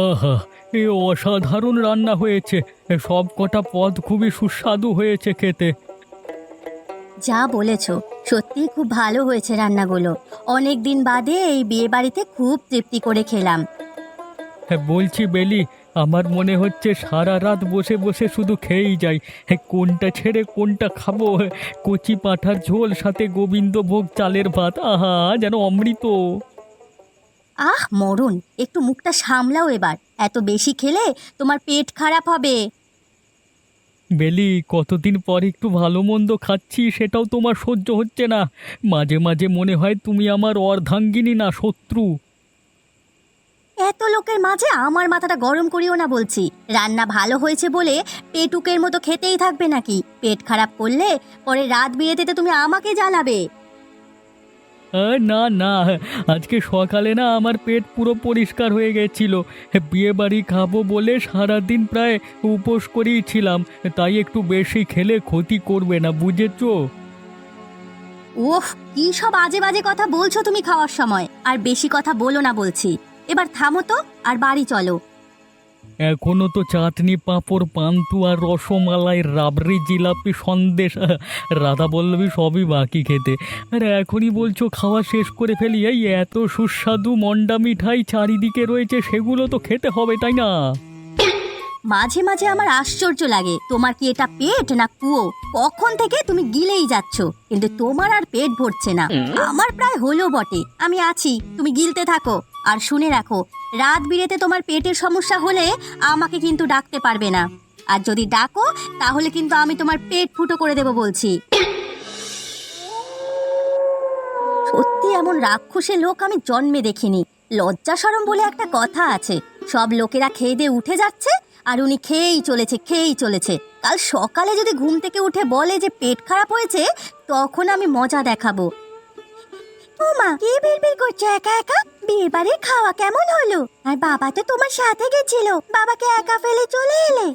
আহা! এ অসাধারণ রান্না হয়েছে। সব কটা পদ খুবই সুস্বাদু হয়েছে খেতে। যা বলেছো, সত্যিই খুব ভালো হয়েছে রান্নাগুলো। অনেক দিন বাদে এই বিয়ে বাড়িতে খুব তৃপ্তি করে খেলাম। হ্যাঁ, বলছি বেলি, আমার মনে হচ্ছে সারা রাত বসে বসে শুধু খেয়েই যাই। হ্যাঁ, কোনটা ছেড়ে কোনটা খাবো। কচি পাঁঠার ঝোল সাথে গোবিন্দভোগ চালের ভাত, আহা যেন অমৃত। আহ মরণ, একটু মুখটা সামলাও এবার। এত বেশি খেলে তোমার পেট খারাপ হবে। বেলি, কতদিন পর একটু ভালো মন্দ খাচ্ছি, সেটাও তোমার সহ্য হচ্ছে না। মাঝে মাঝে মনে হয় তুমি আমার অর্ধাঙ্গিনী না শত্রু। এত লোকের মাঝে আমার মাথাটা গরম করিও না বলছি। রান্না ভালো হয়েছে বলে পেটুকের মতো খেতেই থাকবে নাকি? পেট খারাপ করলে পরে রাত বিয়েতে তুমি আমাকে জ্বালাবে। না না, আজকে সকালে না আমার পেট পুরো পরিষ্কার হয়ে গেছিল। বিয়ে বাড়ি খাবো বলে সারাদিন প্রায় উপোস করেই ছিলাম। তাই একটু বেশি খেলে ক্ষতি করবে না, বুঝেছো? ওফ, কি সব আজে বাজে কথা বলছো তুমি খাওয়ার সময়। আর বেশি কথা বলো না বলছি। এবার থামো তো, আর বাড়ি চলো। এখনো তো চাটনি, পাঁপড়, পান্তুয়া, রসমালাই, রাবড়ি, জিলাপি, সন্দেশ, রাধা বল্লভী সবই বাকি খেতে। আর এখনই বলছো খাওয়া শেষ করে ফেলি? এই এত সুস্বাদু মন্ডা মিঠাই চারিদিকে রয়েছে, সেগুলো তো খেতে হবে, তাই না? মাঝে মাঝে আমার আশ্চর্য লাগে, তোমার কি এটা পেট না কুয়ো? কখন থেকে তুমি গিলেই যাচ্ছ, কিন্তু তোমার আর পেট ভরছে না। আমার প্রায় হলো বটে, আমি আছি, তুমি গিলতে থাকো। আর শুনে রাখো, রাত বিরেতে তোমার পেটের সমস্যা হলে আমাকে কিন্তু ডাকতে পারবে না। আর যদি ডাকো তাহলে কিন্তু আমি তোমার পেট ফুটো করে দেব বলছি। সত্যি এমন রাক্ষসে লোক আমি জন্মে দেখিনি। লজ্জা শরম বলে একটা কথা আছে। সব লোকেরা খেয়ে দিয়ে উঠে যাচ্ছে, আর উনি খেয়েই চলেছে খেয়েই চলেছে। কাল সকালে যদি ঘুম থেকে উঠে বলে যে পেট খারাপ হয়েছে, তখন আমি মজা দেখাবো। ও মা, কি বিড়বিড় করছো একা একা? বিয়ে বাড়ির খাওয়া কেমন হলো? আর বাবা তো তোমার সাথে গেছিল, বাবাকে একা ফেলে চলে এলে।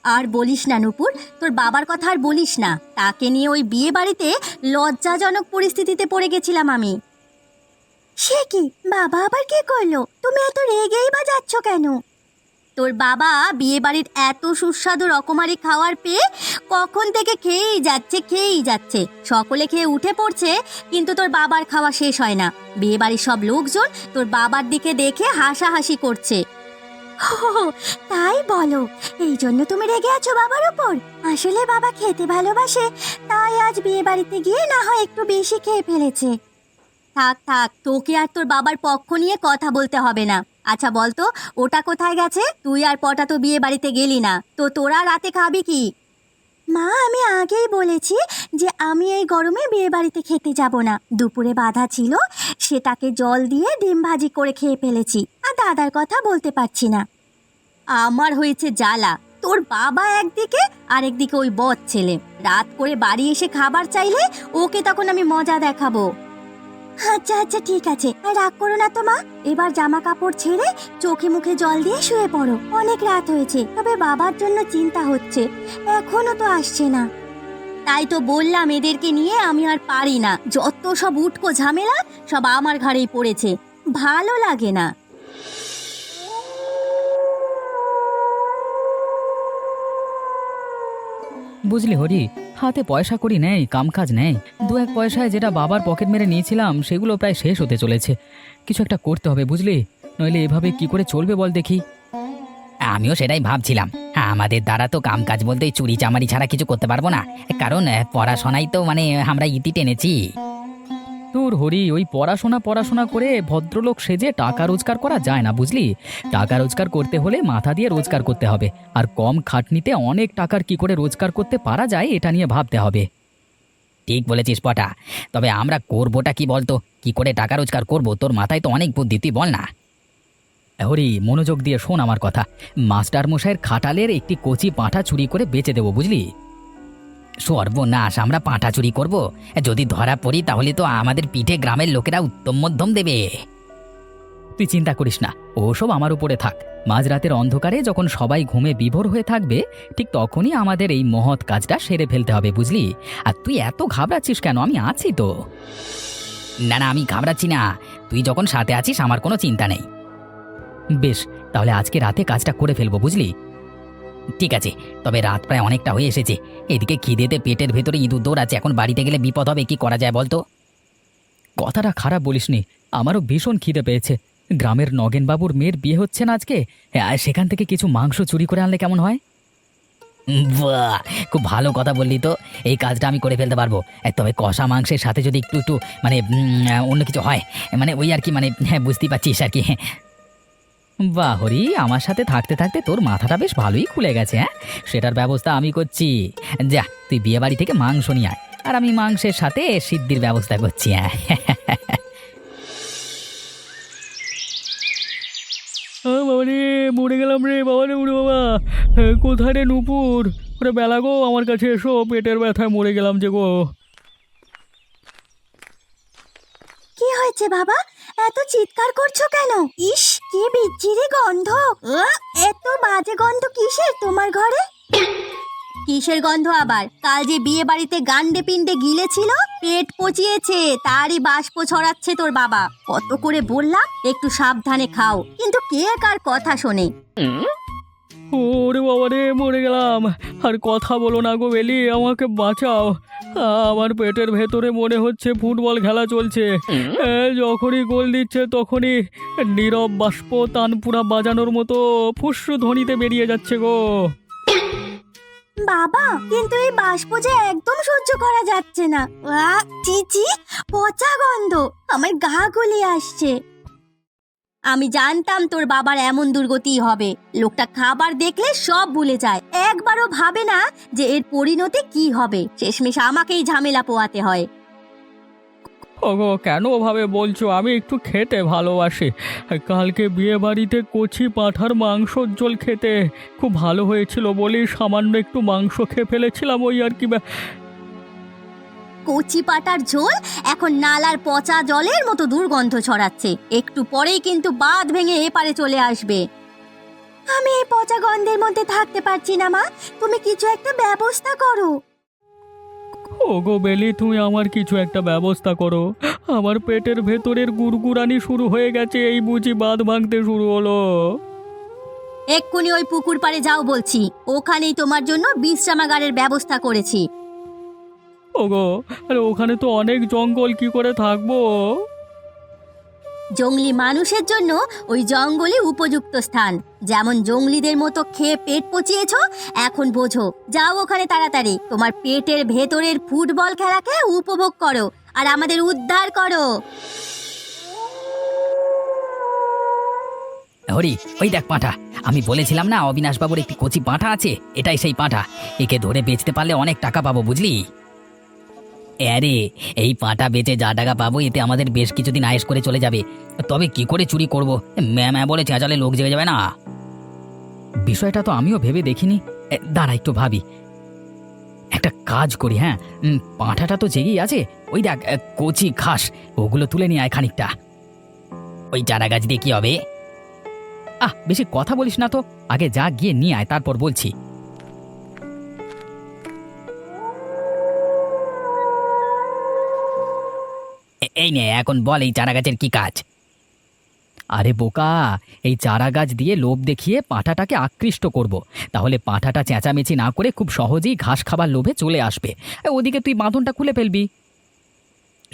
আর বলিস না নূপুর, তোর বাবার কথা আর বলিস না। তাকে নিয়ে ওই বিয়ে বাড়িতে লজ্জাজনক পরিস্থিতিতে পড়ে গেছিলাম আমি। সে কি, বাবা আবার কি করলো? তুমি এত রেগেই বা যাচ্ছ কেন? তোর বাবা বিয়ে বাড়ির এত সুস্বাদু রকমারি খাওয়ার পেয়ে কখন থেকে খেয়েই যাচ্ছে খেয়েই যাচ্ছে। সকলে খেয়ে উঠে পড়ছে, কিন্তু তোর বাবার খাওয়া শেষ হয় না। বিয়ে বাড়ির সব লোকজন তোর বাবার দিকে দেখে হাসাহাসি করছে। ও, তাই বলো? এই জন্য তুমি রেগে আছো বাবার উপর? আসলে বাবা খেতে ভালোবাসে, তাই আজ বিয়ে বাড়িতে গিয়ে না হয় একটু বেশি খেয়ে ফেলেছে। থাক থাক, তোকে আর তোর বাবার পক্ষ নিয়ে কথা বলতে হবে না। আচ্ছা বলতো, ওটা কোথায় গেছে? তুই আর পটা তো বিয়ে বাড়িতে গেলি না, তো তোরা রাতে খাবি কি? মা, আমি আগেই বলেছি যে আমি এই গরমে বিয়ে বাড়িতে খেতে যাব না। দুপুরে বাধা ছিল, সেটাকে জল দিয়ে ডিম ভাজি করে খেয়ে ফেলেছি। আর দাদার কথা বলতে পারছি না। আমার হয়েছে জ্বালা। তোর বাবা একদিকে, আর একদিকে ওই বদ ছেলে। রাত করে বাড়ি এসে খাবার চাইলে ওকে তখন আমি মজা দেখাবো। আচ্ছা আচ্ছা ঠিক আছে, আর রাগ করো না তো মা। এবার জামা কাপড় ছেড়ে চোখে মুখে জল দিয়ে শুয়ে পড়ো। অনেক রাত হয়েছে, তবে বাবার জন্য চিন্তা হচ্ছে, এখনো তো আসছে না। তাই তো বললাম, এদেরকে নিয়ে আমি আর পারি না। যত সব উটকো ঝামেলা সব আমার ঘাড়েই পড়েছে, ভালো লাগে না। বুঝলি হরি, হাতে পয়সা করি নেই, কামকাজ নেই। দু এক পয়সায় যেটা বাবার পকেট মেরে নিয়েছিলাম সেগুলো প্রায় শেষ হতে চলেছে। কিছু একটা করতে হবে বুঝলি, নইলে এভাবে কি করে চলবে বল দেখি। আমিও সেটাই ভাবছিলাম। হ্যাঁ, আমাদের দ্বারা তো কামকাজ বলতে চুরি চামারি ছাড়া কিছু করতে পারবো না, কারণ পড়াশোনাই তো আমরা ইতি টেনেছি। তোর হরি, ওই পড়াশোনা পড়াশোনা করে ভদ্রলোক সেজে টাকা রোজগার করা যায় না বুঝলি। টাকা রোজগার করতে হলে মাথা দিয়ে রোজগার করতে হবে, আর কম খাটনিতে অনেক টাকার কি করে রোজগার করতে পারা যায় এটা নিয়ে ভাবতে হবে। ঠিক বলেছিস পটা, তবে আমরা করবোটা কি বলতো? কি করে টাকা রোজগার করব? তোর মাথায় তো অনেক বুদ্ধি, তুই বল না। হরি, মনোযোগ দিয়ে শোন আমার কথা। মাস্টার মশাইয়ের খাটালের একটি কচি পাঁঠা চুরি করে বেচে দেবো বুঝলি। সর্বনাশ, আমরা পাঁঠা চুরি করব? যদি ধরা পড়ি তাহলে তো আমাদের পিঠে গ্রামের লোকেরা উত্তম মধ্যম দেবে। তুই চিন্তা করিস না, ওসব আমার উপরে থাক। মাঝরাতের অন্ধকারে যখন সবাই ঘুমে বিভোর হয়ে থাকবে, ঠিক তখনই আমাদের এই মহৎ কাজটা সেরে ফেলতে হবে বুঝলি। আর তুই এত ঘাবড়াচ্ছিস কেন? আমি আছি তো। না না, আমি ঘাবড়াচ্ছি না। তুই যখন সাথে আছিস আমার কোনো চিন্তা নেই। বেশ, তাহলে আজকে রাতে কাজটা করে ফেলবো বুঝলি। ঠিক আছে, তবে রাত প্রায় অনেকটা হয়ে এসেছে। এদিকে খিদেতে পেটের ভেতরে ইঁদুর দৌড়াচ্ছে, এখন বাড়িতে গেলে বিপদ হবে। কি করা যায় বলতো? কথাটা খারাপ বলিসনি, আমারও ভীষণ খিদে পেয়েছে। গ্রামের নগেনবাবুর মেয়ের বিয়ে হচ্ছে না আজকে, সেখান থেকে কিছু মাংস চুরি করে আনলে কেমন হয়? বাহ, খুব ভালো কথা বললি তো। এই কাজটা আমি করে ফেলতে পারবো। তবে কষা মাংসের সাথে যদি একটু একটু মানে অন্য কিছু হয়, মানে ওই আর কি, মানে হ্যাঁ, বুঝতেই পারছিস আর কি। বাহ হরি, আমার সাথে থাকতে থাকতে তোর মাথাটা বেশ ভালোই খুলে গেছে। হ্যাঁ, সেটার ব্যবস্থা আমি করছি। যা, তুই বিয়ে বাড়ি থেকে মাংস নিয়ে আয়, আর আমি মাংসের সাথে সিদ্ধির ব্যবস্থা করছি। হ্যাঁ, বাবা রে, মরে গেলাম রে বাবা রে, উড়ে বাবা। কোথায় রে নুপুর? ওরে বেলা গো, আমার কাছে এসো, পেটের ব্যথায় মরে গেলাম যে গো। কি হয়েছে বাবা, এত চিৎকার করছো কেন? ইস, কি বিচ্ছিরি গন্ধ! এত বাজে গন্ধ কিসের তোমার ঘরে? কিসের গন্ধ আবার? কাল যে বিয়ে বাড়িতে গান্ডে পিণ্ডে গিলেছিল, পেট পচিয়েছে, তারই বাষ্প ছড়াচ্ছে তোর বাবা। কত করে বললাম একটু সাবধানে খাও, কিন্তু কে কার কথা শোনে? ওরে বাবা রে, মরে গেলাম। আর কথা বলো না গো বেলি, আমাকে বাঁচাও। আমার পেটের ভেতরে মনে হচ্ছে ফুটবল খেলা চলছে। যখনই গোল দিচ্ছে তখনই নীরব বাষ্প তানপুরা বাজানোর মতো ফুসু ধ্বনিতে বেরিয়ে যাচ্ছে গো। বাবা, কিন্তু এই বাষ্প যে একদম সহ্য করা যাচ্ছে না। চিচি, পচা গন্ধ, আমার গা গুলিয়ে আসছে। আমি জানতাম তোর বাবার এমন দুর্গতি হবে। লোকটা খাবার দেখলে সব ভুলে যায়, একবারও ভাবে না যে এর পরিণতি কি হবে। শেষমেশ আমাকেই ঝামেলা পোয়াতে হয়। ওগো, কেন ওভাবে বলছো? আমি একটু খেতে ভালোবাসি। কালকে বিয়ে বাড়িতে কচি পাঁঠার মাংসর ঝোল খেতে খুব ভালো হয়েছিল বলেই সামান্য একটু মাংস খেয়ে ফেলেছিলাম, ওই আর কি। কচি পাটার ঝোল এখন নালার পচা জলের মতো দুর্গন্ধ ছড়াচ্ছে। একটু পরেই কিন্তু বাঁধ ভেঙে এপারে চলে আসবে। আমি এই পচা গন্ধের মধ্যে থাকতে পারছি না মা, তুমি কিছু একটা ব্যবস্থা করো। ওগো বেলি, তুমি আমার কিছু একটা ব্যবস্থা করো। আমার পেটের ভেতরের গুড়গুড়ানি শুরু হয়ে গেছে, এই বুঝি বাঁধ ভাঙতে শুরু হলো। এক্ষুনি ওই পুকুর পাড়ে যাও বলছি, ওখানেই তোমার জন্য বিশ্রামাগারের ব্যবস্থা করেছি। ওগো, আরে ওখানে তো অনেক জঙ্গল, কি করে থাকবো? জঙ্গলি মানুষের জন্য ওই জঙ্গলই উপযুক্ত স্থান। যেমন জঙ্গলিদের মতো খেয়ে পেট পচিয়েছো, এখন বোঝো। যাও ওখানে তাড়াতাড়ি, তোমার পেটের ভেতরের ফুটবল খেলাকে উপভোগ করো আর আমাদের উদ্ধার করো। হরি, ওই দেখ পাঁঠা। আমি বলেছিলাম না অবিনাশবাবুর একটি কচি পাঁঠা আছে, এটাই সেই পাঁঠা। একে ধরে বেচতে পারলে অনেক টাকা পাবো বুঝলি। আরে, এই পাঁঠা বেচে যা টাকা পাবো এতে আমাদের বেশ কিছুদিন আয়েশ করে চলে যাবে। তবে কি করে চুরি করব? ম্যাম বলে চেঁচালে লোক জেগে যাবে না? বিষয়টা তো আমিও ভেবে দেখিনি। দাঁড়া একটু ভাবি। একটা কাজ করি, হ্যাঁ, পাঁঠাটা তো জেগেই আছে। ওই দেখ কচি ঘাস, ওগুলো তুলে নিয়ে আয় খানিকটা। ওই চারা গাছ দিয়ে কি হবে? বেশি কথা বলিস না তো, আগে যা গিয়ে নিয়ে আয়, তারপর বলছি। এই নে, এখন বল এই চারা গাছের কি কাজ? আরে বোকা, এই চারা গাছ দিয়ে লোভ দেখিয়ে পাঁঠাটাকে আকৃষ্ট করব। তাহলে পাঁঠাটা চেঁচামেচি না করে খুব সহজেই ঘাস খাবার লোভে চলে আসবে। ওদিকে তুই বাঁধনটা খুলে ফেলবি।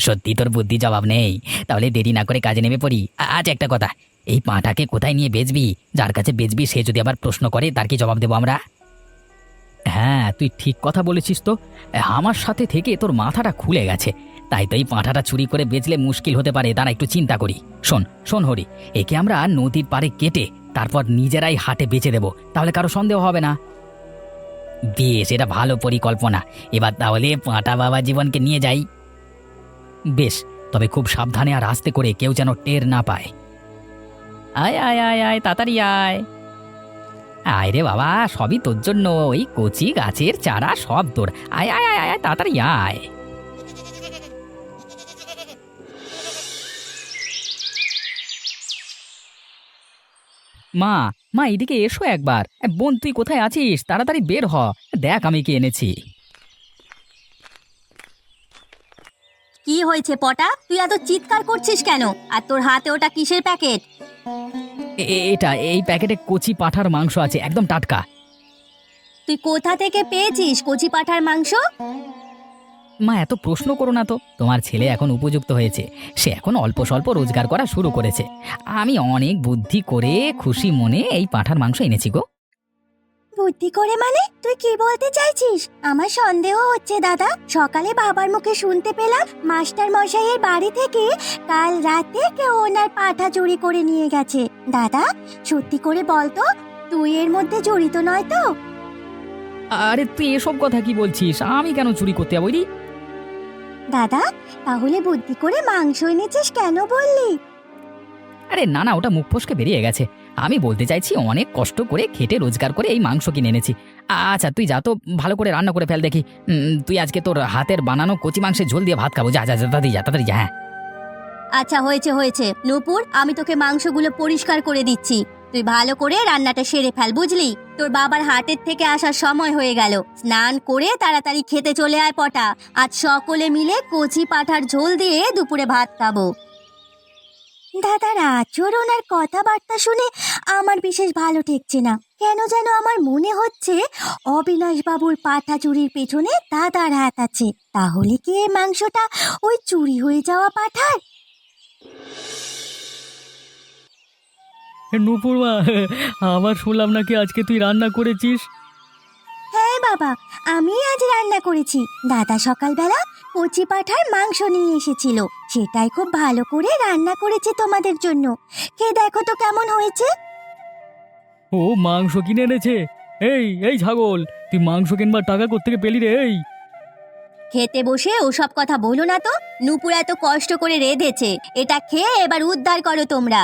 সত্যি তোর বুদ্ধি জবাব নেই। তাহলে দেরি না করে কাজে নেমে পড়ি। আজ একটা কথা, এই পাঁঠাকে কোথায় নিয়ে বেচবি? যার কাছে বেচবি সে যদি আবার প্রশ্ন করে, তার কি জবাব দেবো আমরা? হ্যাঁ, তুই ঠিক কথা বলেছিস তো। আমার সাথে থেকে তোর মাথাটা খুলে গেছে। তাই তো এই পাঁঠাটা চুরি করে বেচলে মুশকিল হতে পারে, তারা একটু চিন্তা করি। শোন শোন হরি, একে আমরা নদীর পাড়ে কেটে তারপর নিজেরাই হাটে বেচে দেব, তাহলে কারো সন্দেহ হবে না। বেশ, এটা ভালো পরিকল্পনা। এবার তাহলে পাঁঠা বাবা জীবনকে নিয়ে যাই। বেশ, তবে খুব সাবধানে আর আস্তে করে, কেউ যেন টের না পায়। আয় আয় আয় আয়, তাড়াতাড়ি আয়। আয় রে বাবা, সবই তোর জন্য। ওই কচি গাছের চারা সব তোর। আয় আয় আয় আয়, তাড়াতাড়ি আয়। মা, মা এদিকে এসো একবার। বোন, তুই কোথায় আছিস? তাড়াতাড়ি বের হ, দেখ আমি কি এনেছি। কি হয়েছে পটা, তুই এত চিৎকার করছিস কেন? আর তোর হাতে ওটা কিসের প্যাকেট? এটা এই প্যাকেটে কচি পাঁঠার মাংস আছে, একদম টাটকা। তুই কোথা থেকে পেয়েছিস কচি পাঁঠার মাংস? মা, এত প্রশ্ন করো না তো। তোমার ছেলে এখন উপযুক্ত হয়েছে, সে এখন অল্প স্বল্প রোজগার করা শুরু করেছে। আমি অনেক বুদ্ধি করে খুশি মনে এই পাঁঠার মাংস এনেছি গো। বুদ্ধি করে মানে তুই কি বলতে চাইছিস? আমার সন্দেহ হচ্ছে দাদা। সকালে বাবার মুখে শুনতে পেলাম মাস্টার মশাইয়ের বাড়ি থেকে কাল রাতে কেউ ওনার পাঠা চুরি করে নিয়ে গেছে। দাদা, সত্যি করে বলতো, তুই এর মধ্যে জড়িত নয় তো? আরে তুই এসব কথা কি বলছিস? আমি কেন চুরি করতে যাবো রে? দাদা, তাহলে বুদ্ধি করে মাংস এনেছিস কেন বললি? আরে না না, ওটা মুখ ফসকে বেরিয়ে গেছে। আমি বলতে চাইছি অনেক কষ্ট করে খেটে রোজগার করে এই মাংস কিনে এনেছি। আচ্ছা তুই যা তো, ভালো করে রান্না করে ফেল দেখি। তুই আজকে তোর হাতের বানানো কচি মাংসের ঝোল দিয়ে ভাত খাবো। যা যা যা, তাড়াতাড়ি যা, তাড়াতাড়ি যা। হ্যাঁ আচ্ছা, হয়েছে হয়েছে নূপুর, আমি তোকে মাংসগুলো পরিষ্কার করে দিচ্ছি। তুই ভালো করে রান্নাটা সেরে ফেল, বুঝলি? তোর বাবার হাটের থেকে আসার সময় হয়ে গেল। স্নান করে তাড়াতাড়ি খেতে চলে আয় পটা। আজ সকলে মিলে কচি পাঁঠার ঝোল দিয়ে দুপুরে ভাত খাবো। দাদার আচরণ আর কথাবার্তা শুনে আমার বিশেষ ভালো ঠেকছে না। কেন যেন আমার মনে হচ্ছে অবিনাশ বাবুর পাঁঠা চুরির পেছনে দাদার হাত আছে। তাহলে কি এই মাংসটা ওই চুরি হয়ে যাওয়া পাঁঠার? নূপুর মা, আবার শুনলাম নাকি আজকে তুই রান্না করেছিস? হ্যাঁ বাবা, আমি আজ রান্না করেছি। দাদা সকালবেলা কচি পাঁঠার মাংস নিয়ে এসেছিল, সেটাই খুব ভালো করে রান্না করেছে তোমাদের জন্য। খেয়ে দেখো তো কেমন হয়েছে। ও মাংস কিনে এনেছে? এই এই ছাগল, তুই মাংস কিনবার টাকা কোত্থেকে পেলি রে? এই খেতে বসে ওসব কথা বলো না তো। নুপুর এত কষ্ট করে রেঁধেছে, এটা খেয়ে এবার উদ্ধার করো তোমরা।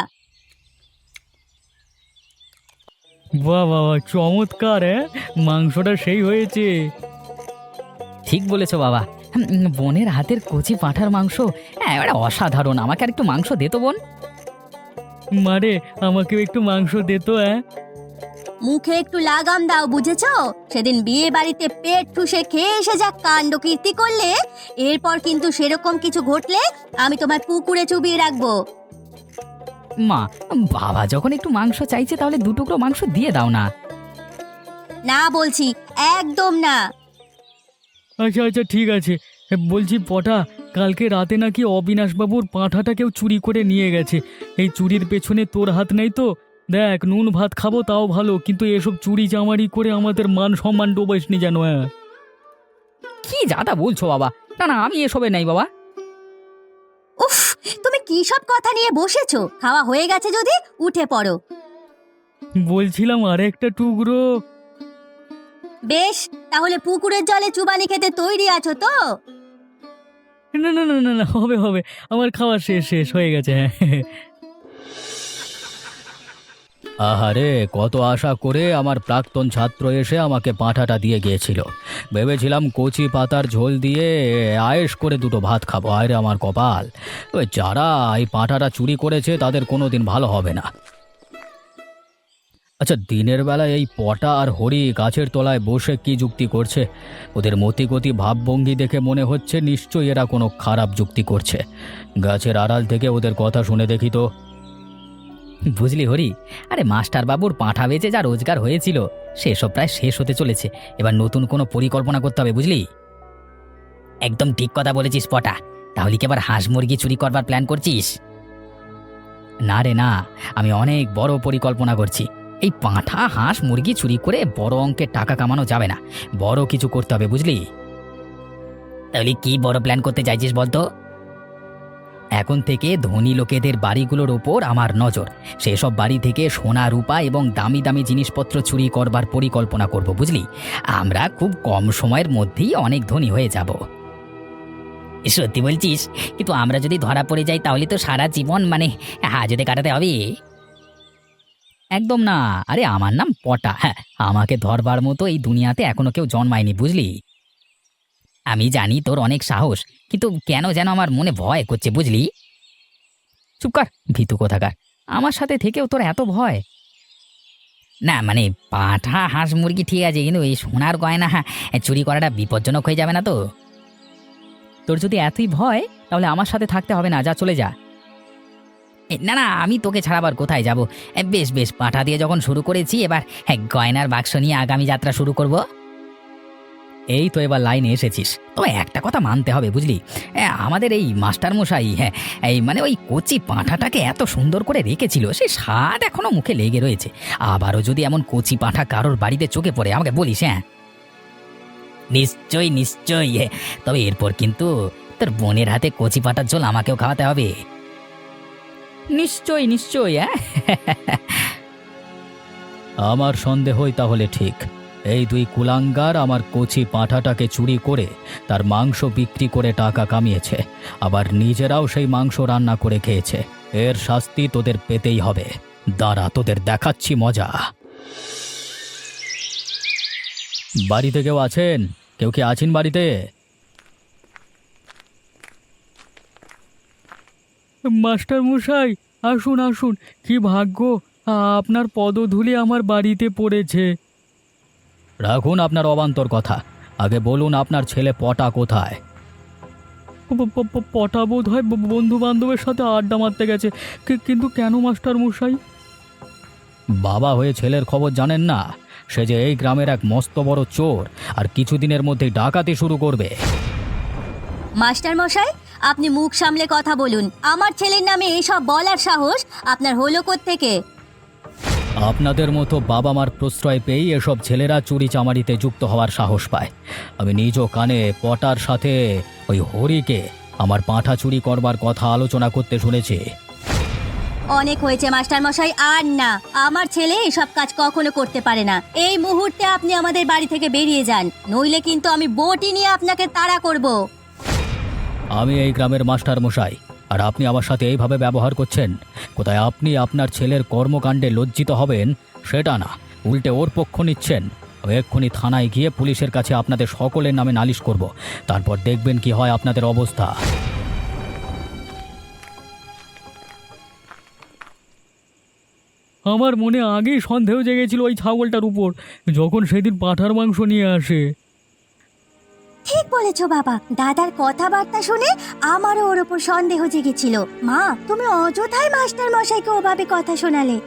বাহ বাহ বাহ, চমৎকার! মাংসটা সেই হয়েছে। ঠিক বলেছো বাবা। বোনের হাতের কচি পাঁঠার মাংস এবারে অসাধারণ। আমাকে আর একটু মাংস দে তো বোন। মারে, আমাকেও একটু মাংস দে তো। মুখে একটু লাগাম দাও, বুঝেছো? সেদিন বিয়ে বাড়িতে পেট ঠুসে খেয়ে এসে যা কাণ্ড কীর্তি করলে, এরপর কিন্তু সেরকম কিছু ঘটলে আমি তোমার পুকুরে চুবিয়ে রাখবো। মা, বাবা যখন একটু মাংস চাইছে তাহলে দু টুকরো মাংস দিয়ে দাও না। না বলছি, একদম না। আচ্ছা আচ্ছা, ঠিক আছে। বলছি পটা, কালকে রাতে নাকি অবিনাশবাবুর পাঁঠাটা কেউ চুরি করে নিয়ে গেছে। এই চুরির পেছনে তোর হাত নেই তো? দেখ, নুন ভাত খাবো তাও ভালো, কিন্তু এসব চুরি চামারি করে আমাদের মান সম্মান ডোবাইস নি যেন। কি যাতা বলছো বাবা? না না, আমি এসবে নাই বাবা। উফ, তুমি কি সব কথা নিয়ে বসেছো? খাওয়া হয়ে গেছে যদি উঠে পড়ো। বলছিলাম আর একটা টুকরো। বেশ, তাহলে পুকুরের জলে চুবানি খেতে তৈরি আছো তো? না না না না না, হবে হবে, আমার খাওয়া শেষ শেষ হয়ে গেছে। হ্যাঁ। আহারে, কত আশা করে আমার প্রাক্তন ছাত্র এসে আমাকে পাঁঠাটা দিয়ে গিয়েছিল। ভেবেছিলাম কচি পাতার ঝোল দিয়ে আয়েশ করে দুটো ভাত খাবো। আরে আমার কপাল! ওই যারা এই পাঁঠাটা চুরি করেছে তাদের কোনো দিন ভালো হবে না। আচ্ছা, দিনের বেলায় এই পটা আর হরি গাছের তলায় বসে কি যুক্তি করছে? ওদের মতিগতি ভাবভঙ্গি দেখে মনে হচ্ছে নিশ্চয়ই এরা কোনো খারাপ যুক্তি করছে। গাছের আড়াল থেকে ওদের কথা শুনে দেখি তো। বুঝলি হরি, আরে মাস্টার বাবুর পাঁঠা বেচে যা রোজগার হয়েছিল সেসব প্রায় শেষ হতে চলেছে। এবার নতুন কোনো পরিকল্পনা করতে হবে, বুঝলি? একদম ঠিক কথা বলেছিস পটা। তাহলে কি এবার হাঁস মুরগি চুরি করবার প্ল্যান করছিস? না রে না, আমি অনেক বড় পরিকল্পনা করছি। এই পাঁঠা হাঁস মুরগি চুরি করে বড় অঙ্কের টাকা কামানো যাবে না, বড় কিছু করতে হবে, বুঝলি? তাহলে কি বড় প্ল্যান করতে চাইছিস বলতো? এখন থেকে ধনী লোকেদের বাড়িগুলোর ওপর আমার নজর। সেসব বাড়ি থেকে সোনা রূপা এবং দামি দামি জিনিসপত্র চুরি করবার পরিকল্পনা করব, বুঝলি? আমরা খুব কম সময়ের মধ্যেই অনেক ধনী হয়ে যাব। সত্যি বলছিস? কিন্তু আমরা যদি ধরা পড়ে যাই তাহলে তো সারা জীবন হাজতে কাটাতে হবে। একদম না, আরে আমার নাম পটা। হ্যাঁ, আমাকে ধরবার মতো এই দুনিয়াতে এখনো কেউ জন্মায়নি, বুঝলি? আমি জানি তোর অনেক সাহস, কিন্তু কেন যেন আমার মনে ভয় করছে, বুঝলি? চুপ কর, ভীতু কোথাকার। আমার সাথে থেকেও তোর এত ভয়? না পাঁঠা হাঁস মুরগি ঠিক আছে, কিন্তু এই সোনার গয়না চুরি করাটা বিপজ্জনক হয়ে যাবে না তো? তোর যদি এতই ভয় তাহলে আমার সাথে থাকতে হবে না, যা চলে যা। না না, আমি তোকে ছাড়াবার কোথায় যাব? বেশ বেশ, পাঁঠা দিয়ে যখন শুরু করেছি, এবার গয়নার বাক্স নিয়ে আগামী যাত্রা শুরু করব। এই তো এবার লাইনে এসেছিস। তবে একটা কথা মানতে হবে বুঝলি, আমাদের এই মাস্টার মশাই, এই মানে ওই কচি পাঁঠাটাকে এত সুন্দর করে রেখেছিল, সে স্বাদ এখনো মুখে লেগে রয়েছে। আবারও যদি এমন কচি পাঁঠা কারোর বাড়িতে চোখে পড়ে আমাকে বলিস। হ্যাঁ, নিশ্চয়ই নিশ্চয়ই। তবে এরপর কিন্তু তোর বোনের হাতে কচি পাঁঠার ঝোল আমাকেও খাওয়াতে হবে। নিশ্চয়ই নিশ্চয়ই। আমার সন্দেহই তাহলে ঠিক। এই দুই কুলাঙ্গার আমার কচি পাঁঠাটাকে চুরি করে তার মাংস বিক্রি করে টাকা কামিয়েছে, আবার নিজেরাও সেই মাংস রান্না করে খেয়েছে। এর শাস্তি তোদের পেতেই হবে। দাঁড়া, তোদের দেখাচ্ছি মজা। বাড়িতে কেউ আছেন? কেউ কি আছেন বাড়িতে? মাস্টার মশাই, আসুন আসুন, কি ভাগ্য, আপনার পদধূলি আমার বাড়িতে পড়েছে। রাখুন আপনার অবান্তর কথা, আগে বলুন আপনার ছেলে পটা কোথায়? পটা বোধ হয় বন্ধু বান্ধবের সাথে আড্ডা মারতে গেছে। কিন্তু কেন মাস্টার মশাই? বাবা হয়ে ছেলের খবর জানেন না? সে যে এই গ্রামের এক মস্ত বড় চোর, আর কিছুদিনের মধ্যেই ডাকাতি শুরু করবে। মাস্টার মশাই, আপনি মুখ সামলে কথা বলুন। আমার ছেলের নামে এসব বলার সাহস আপনার হলো কোত্থেকে? আপনাদের মতো বাবা মার প্রশ্রয় পেয়েই এসব ছেলেরা চুরি চামারিতে যুক্ত হওয়ার সাহস পায়। আমি নিজ কানে পটার সাথে ওই হরিকে আমার পাঁঠা চুরি করবার কথা আলোচনা করতে শুনেছি। অনেক হয়েছে মাস্টার মশাই, আর না। আমার ছেলে এসব কাজ কখনো করতে পারে না। এই মুহূর্তে আপনি আমাদের বাড়ি থেকে বেরিয়ে যান, নইলে কিন্তু আমি বটি নিয়ে আপনাকে তাড়া করব। আমি এই গ্রামের মাস্টার মশাই, আর আপনি আমার সাথে এইভাবে ব্যবহার করছেন। কোথায় আপনি আপনার ছেলের কর্মকাণ্ডে লজ্জিত হবেন সেটা না, উল্টে ওর পক্ষ নিচ্ছেন। এক্ষুনি থানায় গিয়ে পুলিশের কাছে আপনাদের সকলের নামে নালিশ করব, তারপর দেখবেন কি হয় আপনাদের অবস্থা। আমার মনে আগেই সন্দেহ জেগেছিল ওই ছাগলটার উপর, যখন সেদিন পাঁঠার মাংস নিয়ে আসে। ঠিক বলেছো বাবা, দাদার কথাবার্তা শুনে আমারও ওর উপর সন্দেহ জেগেছিল। মা, তুমি অযথাই মাস্টার মশাইকে ওভাবে কথা শোনালে।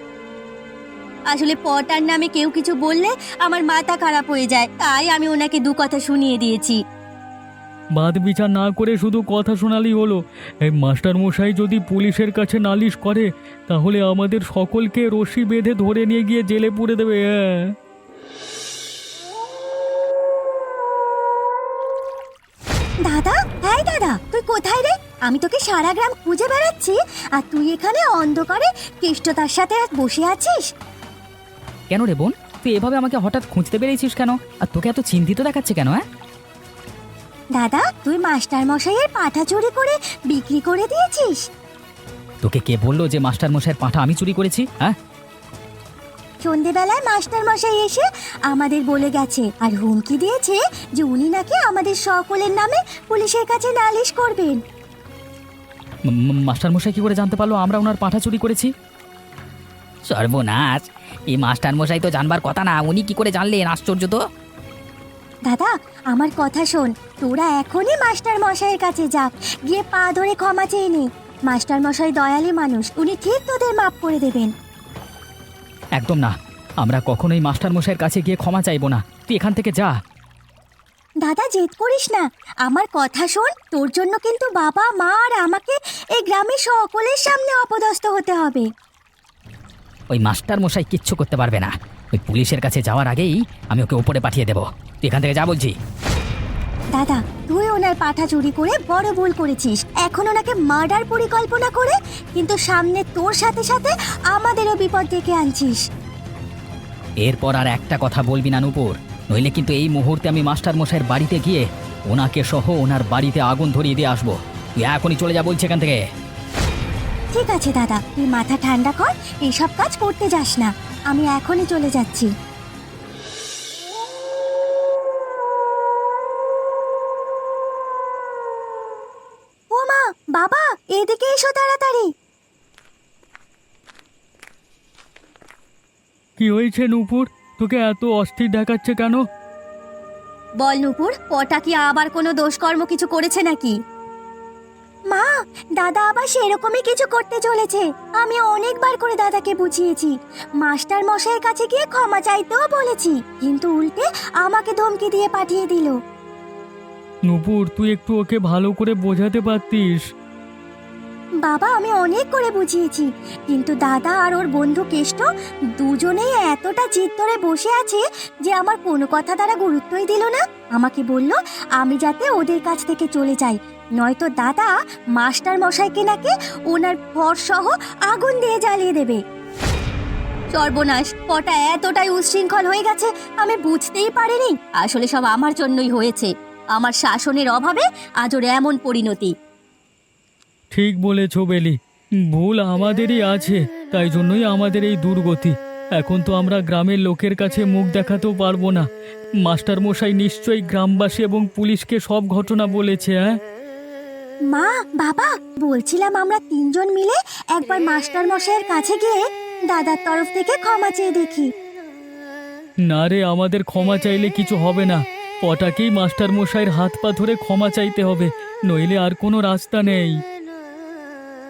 আসলে পটার নামে কেউ কিছু বললে আমার মাথা খারাপ হয়ে যায়, তাই আমি ওনাকে দু কথা শুনিয়ে দিয়েছি। বাদ বিচার না করে শুধু কথা শোনালেই হলো। এই মাস্টার মশাই যদি পুলিশের কাছে নালিশ করে, তাহলে আমাদের সকলকে রশি বেঁধে ধরে নিয়ে গিয়ে জেলে পুরে দেবে। দাদা, হ্যাঁ দাদা, তুই কোথায় রে? আমি তোকে সারা গ্রাম খুঁজে বেড়াচ্ছি, আর তুই এখানে অন্ধকারে কেষ্টতার সাথে বসে আছিস। কেন রে বোন, তুই এভাবে আমাকে হঠাৎ খুঁজতে বেরিয়েছিস কেন? আর তোকে এত চিন্তিত দেখাচ্ছে কেন? দাদা, তুই মাস্টার মশাইয়ের পাঁঠা চুরি করে বিক্রি করে দিয়েছিস। তোকে কে বললো যে মাস্টার মশাইয়ের পাঁঠা আমি চুরি করেছি? সন্ধেবেলায় মাস্টার মশাই এসে আমাদের বলে গেছে, আর হুমকি দিয়েছে যে উনি নাকি আমাদের সকলের নামে পুলিশের কাছে নালিশ করবেন। মাস্টার মশাই কি করে জানতে পারলো আমরা ওনার পাঁঠা চুরি করেছি? সর্বনাশ, এই মাস্টার মশাই তো জানবার কথা না, উনি কি করে জানলেন? আশ্চর্য তো। দাদা, আমার কথা শোন, তোরা এখনই মাস্টার মশাইয়ের কাছে যা, গিয়ে পা ধরে ক্ষমা চেয়ে নে। মাস্টার মশাই দয়ালু মানুষ, উনি ঠিক তোদের মাফ করে দেবেন। একদম না, আমরা কখনোই মাস্টার মশাইয়ের কাছে গিয়ে ক্ষমা চাইবো না। তুই এখান থেকে যা। দাদা, জেদ করিস না, আমার কথা শোন। তোর জন্য কিন্তু বাবা, মা আর আমাকে এই গ্রামের সকলের সামনে অপদস্থ হতে হবে। ওই মাস্টার মশাই কিচ্ছু করতে পারবে না। ওই পুলিশের কাছে যাওয়ার আগেই আমি ওকে উপরে পাঠিয়ে দেবো। তুই এখান থেকে যা বলছি। দাদা, তুই ওনার পাঠা চুরি করে বড় ভুল করেছিস। এখন ওনাকে মার্ডার পরিকল্পনা করে কিন্তু সামনে তোর সাথে সাথে আমাদেরও বিপদ ডেকে আনছিস। এরপর আর একটা কথা বলবি না নূপুর, নইলে কিন্তু এই মুহূর্তে আমি মাস্টার মশাইয়ের বাড়িতে গিয়ে ওনাকে সহ ওনার বাড়িতে আগুন ধরিয়ে দিয়ে আসবো। তুই এখনই চলে যা বলছি এখান থেকে। ঠিক আছে দাদা, তুই মাথা ঠান্ডা কর, এইসব কাজ করতে যাস না। আমি এখনই চলে যাচ্ছি। ও মা, বাবা, এদিকে এসো তাড়াতাড়ি। কি হয়েছে নূপুর? তোকে এত অস্থির দেখাচ্ছে কেন? বল নূপুর, পটা কি আবার কোনো দোষকর্ম কিছু করেছে নাকি? মা, দাদা আবার সেরকমই কিছু করতে চলেছে। আমি অনেকবার করে দাদাকে বুঝিয়েছি, মাস্টার মশাইয়ের কাছে গিয়ে ক্ষমা চাইতেও বলেছি, কিন্তু উল্টে আমাকে ধমকি দিয়ে পাঠিয়ে দিল। নূপুর, তুই একটু ওকে ভালো করে বোঝাতে পারতিস। বাবা, আমি অনেক করে বুঝিয়েছি, কিন্তু দাদা আর ওর বন্ধু কেষ্ট দুজনেই এতটা জিদ ধরে বসে আছে যে আমার কোনো কথা তারা গুরুত্বই দিল না। আমাকে বলল আমি যাতে ওদের কাছ থেকে চলে যাই, নয়তো দাদা মাস্টার মশাইকে নাকি ওনার ঘর সহ আগুন দিয়ে জ্বালিয়ে দেবে। সর্বনাশ, পটা এতটাই উচ্ছৃঙ্খল হয়ে গেছে আমি বুঝতেই পারিনি। আসলে সব আমার জন্যই হয়েছে, আমার শাসনের অভাবে আজ ওর এমন পরিণতি। ঠিক বলেছ বেলি, ভুল আমাদেরই আছে, তাই জন্যই আমাদের এই দুর্গতি। এখন তো আমরা গ্রামের লোকের কাছে মুখ দেখাতেও পারবো না। মাস্টার মশাই নিশ্চয়ই গ্রামবাসী এবং পুলিশকে সব ঘটনা বলেছে। হ্যাঁ মা, বাবা, বলছিলাম আমরা তিনজন মিলে একবার মাস্টার মশাইয়ের কাছে গিয়ে দাদার তরফ থেকে ক্ষমা চেয়ে দেখি। না রে, আমাদের ক্ষমা চাইলে কিছু হবে না। পটাকেই মাস্টার মশাইয়ের হাত পা ধরে ক্ষমা চাইতে হবে, নইলে আর কোনো রাস্তা নেই।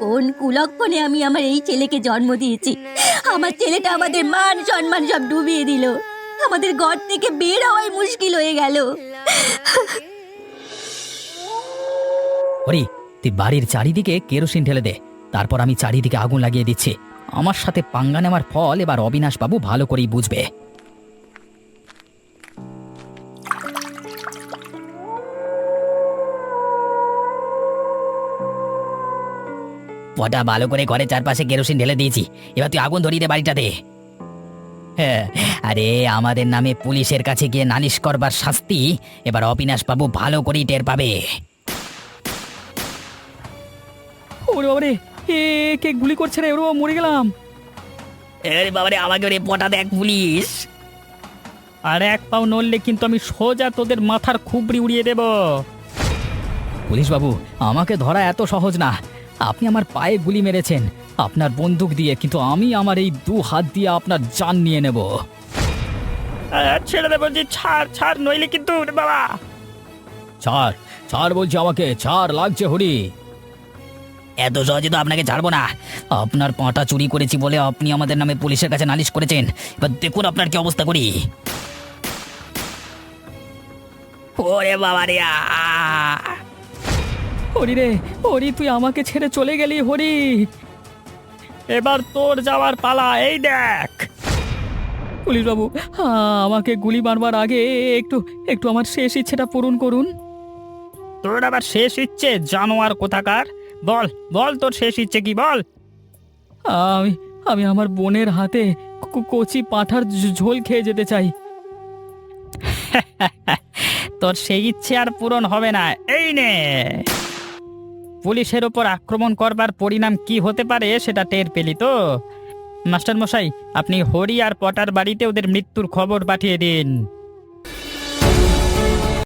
কোন কুলক্ষণে আমি আমার এই ছেলেকে জন্ম দিয়েছি? আমার ছেলেটা আমাদের মান সম্মান সব ডুবিয়ে দিল, আমাদের ঘর থেকে বের হওয়াই মুশকিল হয়ে গেল। হরি, তুই বাড়ির চারিদিকে কেরোসিন ঢেলে দে, তারপর আমি চারিদিকে আগুন লাগিয়ে দিচ্ছি। আমার সাথে পাঙ্গা নেওয়ার ফল এবার অবিনাশ বাবু ভালো করেই বুঝবে। পটা ভালো করে ঘরের চারপাশে কেরোসিন ঢেলে দিয়েছি, এবার তুই আগুন ধরিয়ে দে বাড়িটাতে। হ্যাঁ, আরে আমাদের নামে পুলিশের কাছে গিয়ে নালিশ করবার শাস্তি এবার অবিনাশ বাবু ভালো করেই টের পাবে। ওরে বাবারে, এ কে গুলি করছে রে? ওরে বাবা, মরে গেলাম। আরে বাবারে, আমাকে ওরে পটা দেখ পুলিশ। আর এক পাও নড়লে কিন্তু আমি সোজা তোদের মাথার খুবড়ি উড়িয়ে দেব। পুলিশ বাবু, আমাকে ধরা এত সহজ না। আপনি আমার পায়ে গুলি মেরেছেন আপনার বন্দুক দিয়ে, কিন্তু আমি আমার এই দু হাত দিয়ে আপনার জান নিয়ে নেব। ছেড়ে দেবো, যে ছাড় ছাড়, নইলে কিন্তু বাবা। ছাড় ছাড় বলছি, আমাকে ছাড়, লাগছে হরি। এত সহজে তো আপনাকে ছাড়বো না। আপনার পাঁটা চুরি করেছি বলে আপনি আমাদের নামে পুলিশের কাছে নালিশ করেছেন, এবার দেখুন আপনার কি অবস্থা করি। ওরে বাবা রে, হরি রে, হরি তুই আমাকে ছেড়ে চলে গেলি। হরি, এবার তোর যাওয়ার পালা, এই দেখ। পুলিশ বাবু, আমাকে গুলি মারবার আগে একটু একটু আমার শেষ ইচ্ছেটা পূরণ করুন। তোর আবার শেষ ইচ্ছে জানোয়ার কোথাকার? বল বল, তোর শেষ ইচ্ছে কি বল? আমি আমি আমার বোনের হাতে কচি পাঁঠার ঝোল খেয়ে যেতে চাই। তোর সেই ইচ্ছে আর পূরণ হবে না। এই নে, পুলিশের ওপর আক্রমণ করবার পরিণাম কি হতে পারে সেটা টের পেলি তো? মাস্টার মশাই, আপনি হরি আর পটার বাড়িতে ওদের মৃত্যুর খবর পাঠিয়ে দিন।